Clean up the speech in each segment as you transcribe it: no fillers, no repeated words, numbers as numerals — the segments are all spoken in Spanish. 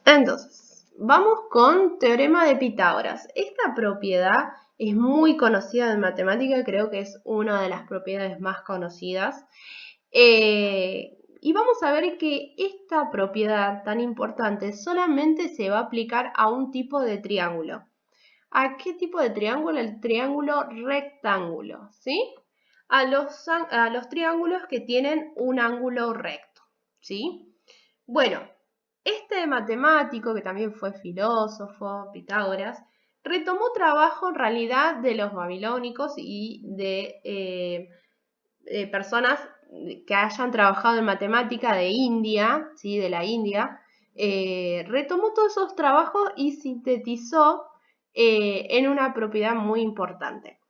Entonces, vamos con teorema de Pitágoras. Esta propiedad es muy conocida en matemática, creo que es una de las propiedades más conocidas. Y vamos a ver que esta propiedad tan importante solamente se va a aplicar a un tipo de triángulo. ¿A qué tipo de triángulo? El triángulo rectángulo, ¿sí? A los triángulos que tienen un ángulo recto, ¿sí? Bueno, este matemático, que también fue filósofo, Pitágoras, retomó trabajo en realidad de los babilónicos y de personas que hayan trabajado en matemática de India, ¿sí? De la India, retomó todos esos trabajos y sintetizó en una propiedad muy importante.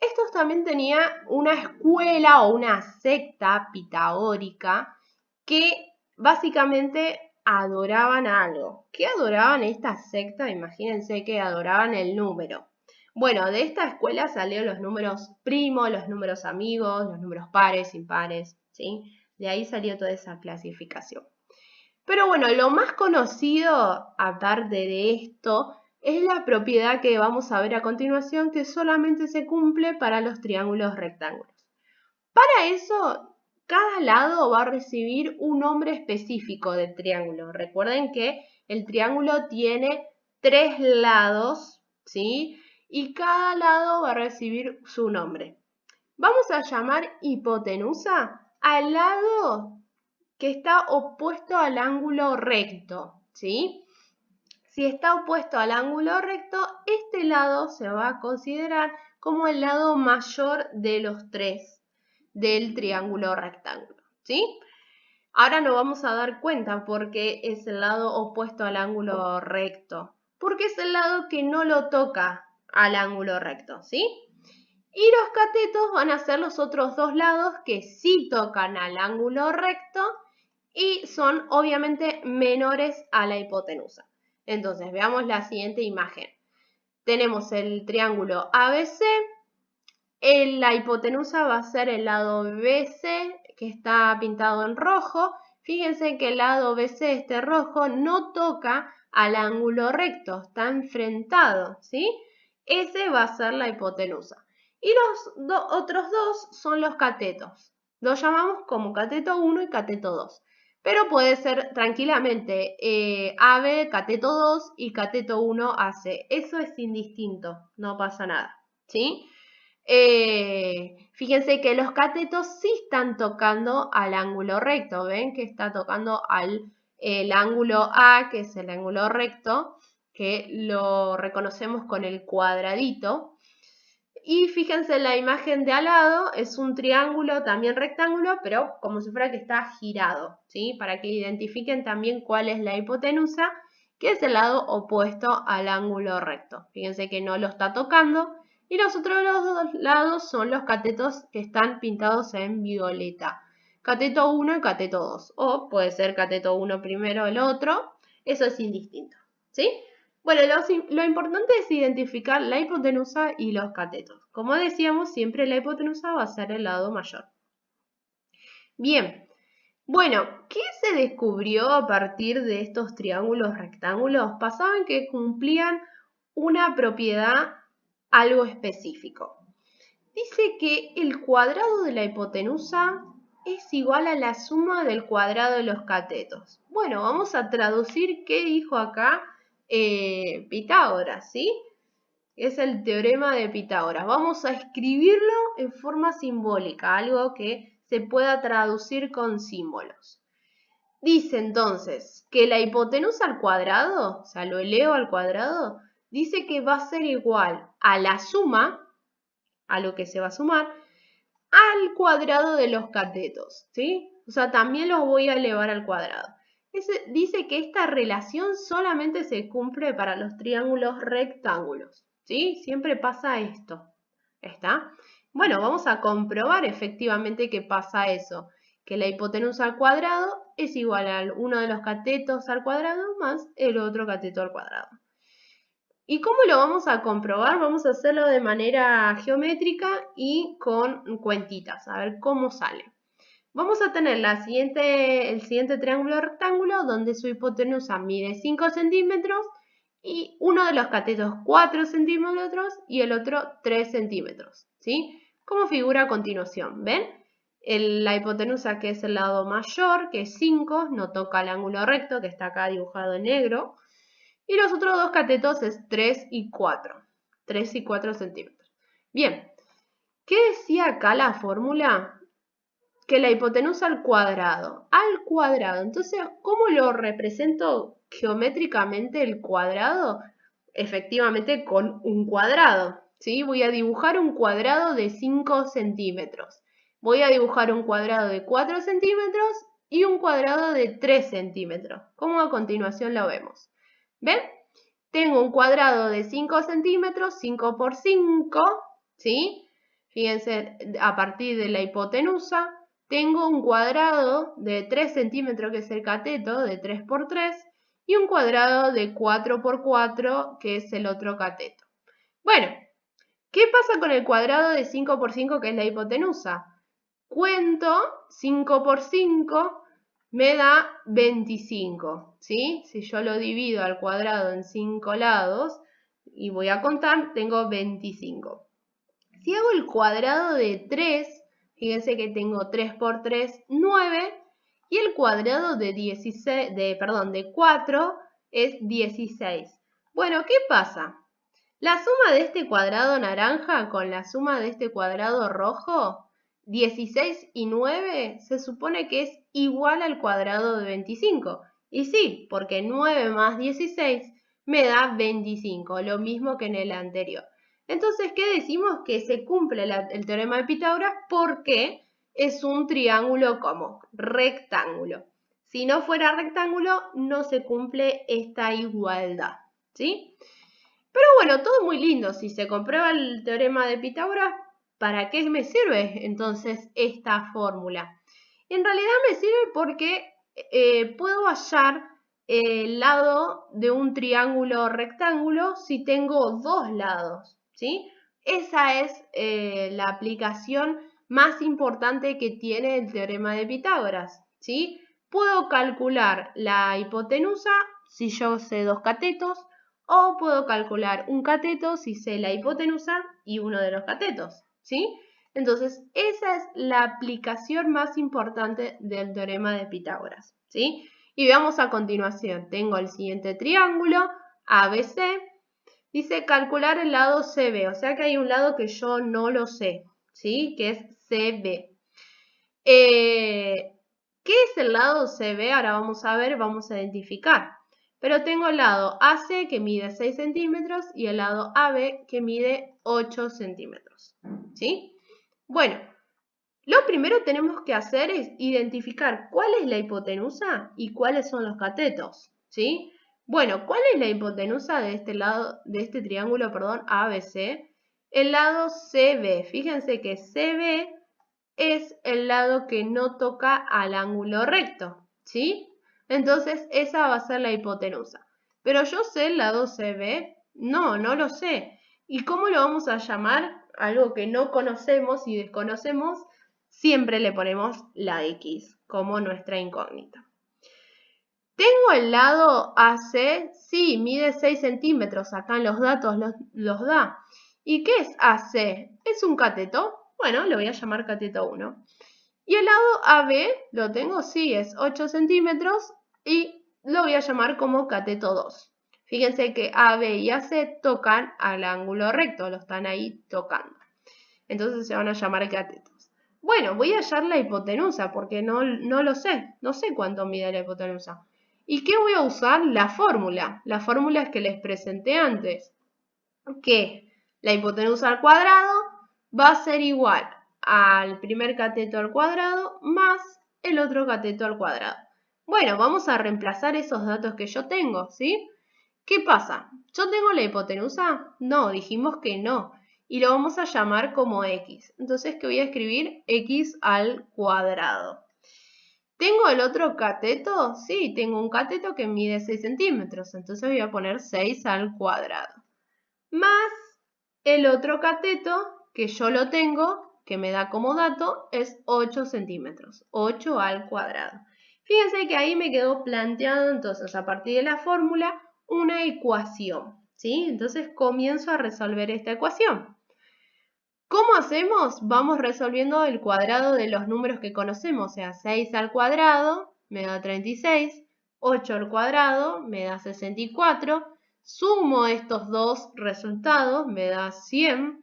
Estos también tenían una escuela o una secta pitagórica que básicamente adoraban algo. ¿Qué adoraban esta secta? Imagínense que adoraban el número. Bueno, de esta escuela salieron los números primos, los números amigos, los números pares, impares, ¿sí? De ahí salió toda esa clasificación. Pero bueno, lo más conocido, aparte de esto, es la propiedad que vamos a ver a continuación, que solamente se cumple para los triángulos rectángulos. Para eso, cada lado va a recibir un nombre específico del triángulo. Recuerden que el triángulo tiene 3 lados, ¿sí? Y cada lado va a recibir su nombre. Vamos a llamar hipotenusa al lado que está opuesto al ángulo recto, ¿sí? Si está opuesto al ángulo recto, este lado se va a considerar como el lado mayor de los 3 del triángulo rectángulo, ¿sí? Ahora nos vamos a dar cuenta porque es el lado opuesto al ángulo recto, porque es el lado que no lo toca al ángulo recto, ¿sí? Y los catetos van a ser los otros dos lados que sí tocan al ángulo recto y son obviamente menores a la hipotenusa. Entonces, veamos la siguiente imagen. Tenemos el triángulo ABC, la hipotenusa va a ser el lado BC, que está pintado en rojo. Fíjense que el lado BC, este rojo, no toca al ángulo recto, está enfrentado, ¿sí? Ese va a ser la hipotenusa. Y los otros dos son los catetos. Los llamamos como cateto 1 y cateto 2. Pero puede ser tranquilamente AB, cateto 2 y cateto 1 AC. Eso es indistinto, no pasa nada, ¿sí? Fíjense que los catetos sí están tocando al ángulo recto. ¿Ven que está tocando el ángulo A, que es el ángulo recto, que lo reconocemos con el cuadradito? Y fíjense en la imagen de al lado, es un triángulo, también rectángulo, pero como si fuera que está girado, ¿sí? Para que identifiquen también cuál es la hipotenusa, que es el lado opuesto al ángulo recto. Fíjense que no lo está tocando. Y los otros dos lados son los catetos que están pintados en violeta. Cateto 1 y cateto 2. O puede ser cateto 1 primero el otro. Eso es indistinto, ¿sí? Bueno, lo importante es identificar la hipotenusa y los catetos. Como decíamos, siempre la hipotenusa va a ser el lado mayor. Bien, bueno, ¿qué se descubrió a partir de estos triángulos rectángulos? Pasaban que cumplían una propiedad algo específico. Dice que el cuadrado de la hipotenusa es igual a la suma del cuadrado de los catetos. Bueno, vamos a traducir qué dijo acá Pitágoras, ¿sí? Es el teorema de Pitágoras. Vamos a escribirlo en forma simbólica, algo que se pueda traducir con símbolos. Dice entonces que la hipotenusa al cuadrado, o sea, lo eleo al cuadrado, dice que va a ser igual a la suma, a lo que se va a sumar, al cuadrado de los catetos, ¿sí? O sea, también los voy a elevar al cuadrado. Dice que esta relación solamente se cumple para los triángulos rectángulos, ¿sí? Siempre pasa esto, ¿está? Bueno, vamos a comprobar efectivamente que pasa eso, que la hipotenusa al cuadrado es igual a uno de los catetos al cuadrado más el otro cateto al cuadrado. ¿Y cómo lo vamos a comprobar? Vamos a hacerlo de manera geométrica y con cuentitas, a ver cómo sale. vamos a tener el siguiente triángulo rectángulo donde su hipotenusa mide 5 centímetros y uno de los catetos 4 centímetros y el otro 3 centímetros, ¿sí? Como figura a continuación, ¿ven? La hipotenusa, que es el lado mayor, que es 5, no toca el ángulo recto, que está acá dibujado en negro. Y los otros dos catetos es 3 y 4. 3 y 4 centímetros. Bien, ¿qué decía acá la fórmula? Que la hipotenusa al cuadrado. Al cuadrado. Entonces, ¿cómo lo represento geométricamente el cuadrado? Efectivamente con un cuadrado. ¿Sí? Voy a dibujar un cuadrado de 5 centímetros. Voy a dibujar un cuadrado de 4 centímetros y un cuadrado de 3 centímetros. Como a continuación lo vemos. ¿Ven? Tengo un cuadrado de 5 centímetros, 5 por 5, ¿sí? Fíjense, a partir de la hipotenusa, tengo un cuadrado de 3 centímetros, que es el cateto, de 3 por 3, y un cuadrado de 4 por 4, que es el otro cateto. Bueno, ¿qué pasa con el cuadrado de 5 por 5, que es la hipotenusa? Cuento 5 por 5, me da 25, ¿sí? Si yo lo divido al cuadrado en 5 lados y voy a contar, tengo 25. Si hago el cuadrado de 3, fíjense que tengo 3 por 3, 9, y el cuadrado de 4 es 16. Bueno, ¿qué pasa? La suma de este cuadrado naranja con la suma de este cuadrado rojo, 16 y 9, se supone que es igual al cuadrado de 25. Y sí, porque 9 más 16 me da 25, lo mismo que en el anterior. Entonces, ¿qué decimos? Que se cumple el teorema de Pitágoras porque es un triángulo como rectángulo. Si no fuera rectángulo, no se cumple esta igualdad, ¿sí? Pero bueno, todo muy lindo. Si se comprueba el teorema de Pitágoras, ¿para qué me sirve entonces esta fórmula? En realidad me sirve porque puedo hallar el lado de un triángulo rectángulo si tengo dos lados, ¿sí? Esa es la aplicación más importante que tiene el teorema de Pitágoras, ¿sí? Puedo calcular la hipotenusa si yo sé dos catetos, o puedo calcular un cateto si sé la hipotenusa y uno de los catetos, ¿sí? Entonces, esa es la aplicación más importante del teorema de Pitágoras, ¿sí? Y veamos a continuación. Tengo el siguiente triángulo, ABC. Dice calcular el lado CB, o sea que hay un lado que yo no lo sé, ¿sí? Que es CB. ¿Qué es el lado CB? Ahora vamos a ver, vamos a identificar. Pero tengo el lado AC que mide 6 centímetros y el lado AB que mide 8 centímetros, ¿sí? Bueno, lo primero que tenemos que hacer es identificar cuál es la hipotenusa y cuáles son los catetos, ¿sí? Bueno, ¿cuál es la hipotenusa de este lado, de este triángulo, perdón, ABC? El lado CB. Fíjense que CB es el lado que no toca al ángulo recto, ¿sí? Entonces, esa va a ser la hipotenusa. Pero yo sé el lado CB, no lo sé. ¿Y cómo lo vamos a llamar? Algo que no conocemos y desconocemos, siempre le ponemos la X como nuestra incógnita. ¿Tengo el lado AC? Sí, mide 6 centímetros. Acá en los datos los da. ¿Y qué es AC? ¿Es un cateto? Bueno, lo voy a llamar cateto 1. Y el lado AB, ¿lo tengo? Sí, es 8 centímetros y lo voy a llamar como cateto 2. Fíjense que AB y AC tocan al ángulo recto, lo están ahí tocando. Entonces se van a llamar catetos. Bueno, voy a hallar la hipotenusa porque no lo sé. No sé cuánto mide la hipotenusa. ¿Y qué voy a usar? La fórmula. Las fórmulas que les presenté antes. Que la hipotenusa al cuadrado va a ser igual al primer cateto al cuadrado más el otro cateto al cuadrado. Bueno, vamos a reemplazar esos datos que yo tengo, ¿sí? ¿Qué pasa? ¿Yo tengo la hipotenusa? No, dijimos que no. Y lo vamos a llamar como x. Entonces, ¿qué voy a escribir? X al cuadrado. ¿Tengo el otro cateto? Sí, tengo un cateto que mide 6 centímetros. Entonces voy a poner 6 al cuadrado. Más el otro cateto, que yo lo tengo, que me da como dato es 8 centímetros, 8 al cuadrado. Fíjense que ahí me quedó planteado entonces a partir de la fórmula una ecuación, ¿sí? Entonces comienzo a resolver esta ecuación. ¿Cómo hacemos? Vamos resolviendo el cuadrado de los números que conocemos, o sea, 6 al cuadrado me da 36, 8 al cuadrado me da 64, sumo estos dos resultados, me da 100.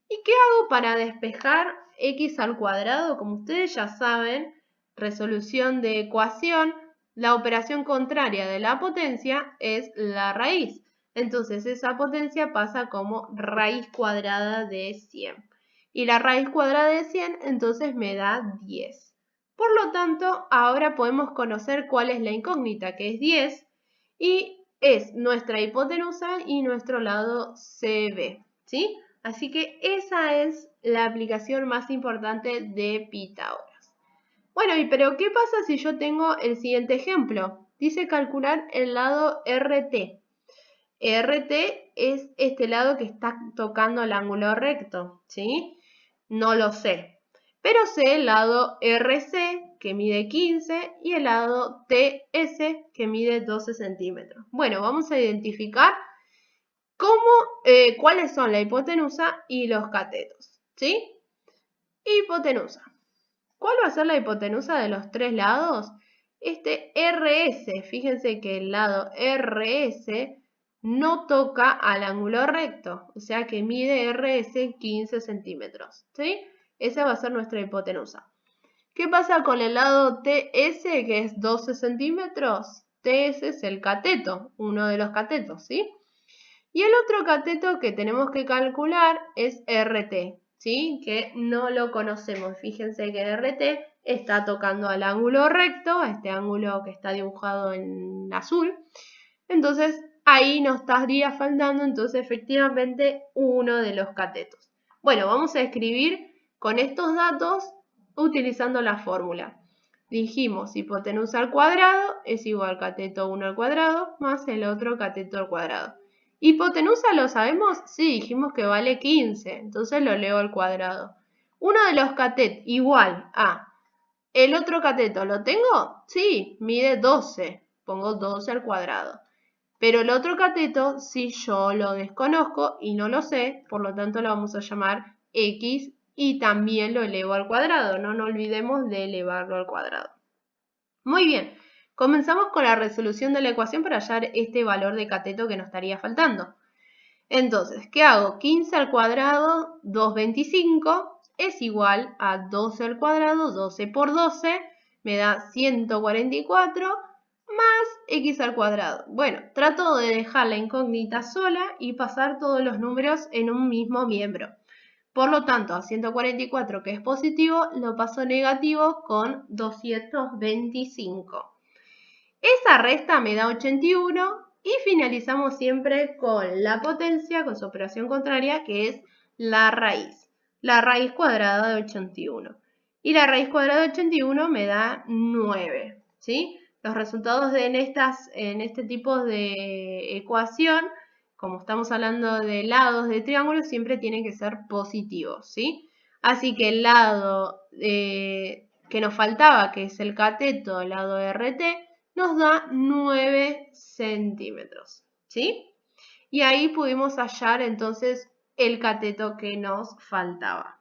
¿Y qué hago para despejar x al cuadrado? Como ustedes ya saben, resolución de ecuación, la operación contraria de la potencia es la raíz. Entonces esa potencia pasa como raíz cuadrada de 100. Y la raíz cuadrada de 100 entonces me da 10. Por lo tanto, ahora podemos conocer cuál es la incógnita, que es 10, y es nuestra hipotenusa y nuestro lado CB, ¿sí? Así que esa es la aplicación más importante de Pitágoras. Bueno, pero ¿qué pasa si yo tengo el siguiente ejemplo? Dice calcular el lado RT. RT es este lado que está tocando el ángulo recto, ¿sí? No lo sé. Pero sé el lado RC, que mide 15, y el lado TS, que mide 12 centímetros. Bueno, vamos a identificar cuáles son la hipotenusa y los catetos, ¿sí? Hipotenusa. ¿Cuál va a ser la hipotenusa de los tres lados? Este RS, fíjense que el lado RS no toca al ángulo recto, o sea que mide RS 15 centímetros, ¿sí? Esa va a ser nuestra hipotenusa. ¿Qué pasa con el lado TS, que es 12 centímetros? TS es el cateto, uno de los catetos, ¿sí? Y el otro cateto que tenemos que calcular es RT, ¿sí? Que no lo conocemos. Fíjense que RT está tocando al ángulo recto, a este ángulo que está dibujado en azul. Entonces, ahí nos estaría faltando, entonces, efectivamente, uno de los catetos. Bueno, vamos a escribir con estos datos utilizando la fórmula. Dijimos, hipotenusa al cuadrado es igual a cateto 1 al cuadrado más el otro cateto al cuadrado. ¿Hipotenusa lo sabemos? Sí, dijimos que vale 15, entonces lo leo al cuadrado. Uno de los catetos igual a el otro cateto, ¿lo tengo? Sí, mide 12, pongo 12 al cuadrado. Pero el otro cateto, si yo lo desconozco y no lo sé, por lo tanto lo vamos a llamar x y también lo elevo al cuadrado. No nos olvidemos de elevarlo al cuadrado. Muy bien, comenzamos con la resolución de la ecuación para hallar este valor de cateto que nos estaría faltando. Entonces, ¿qué hago? 15 al cuadrado, 225, es igual a 12 al cuadrado, 12 por 12, me da 144, más x al cuadrado. Bueno, trato de dejar la incógnita sola y pasar todos los números en un mismo miembro. Por lo tanto, a 144, que es positivo, lo paso negativo con 225. Esa resta me da 81 y finalizamos siempre con la potencia, con su operación contraria, que es la raíz cuadrada de 81. Y la raíz cuadrada de 81 me da 9, ¿sí? Los resultados en este tipo de ecuación, como estamos hablando de lados de triángulos, siempre tienen que ser positivos, ¿sí? Así que el lado que nos faltaba, que es el cateto, el lado RT, nos da 9 centímetros, ¿sí? Y ahí pudimos hallar entonces el cateto que nos faltaba.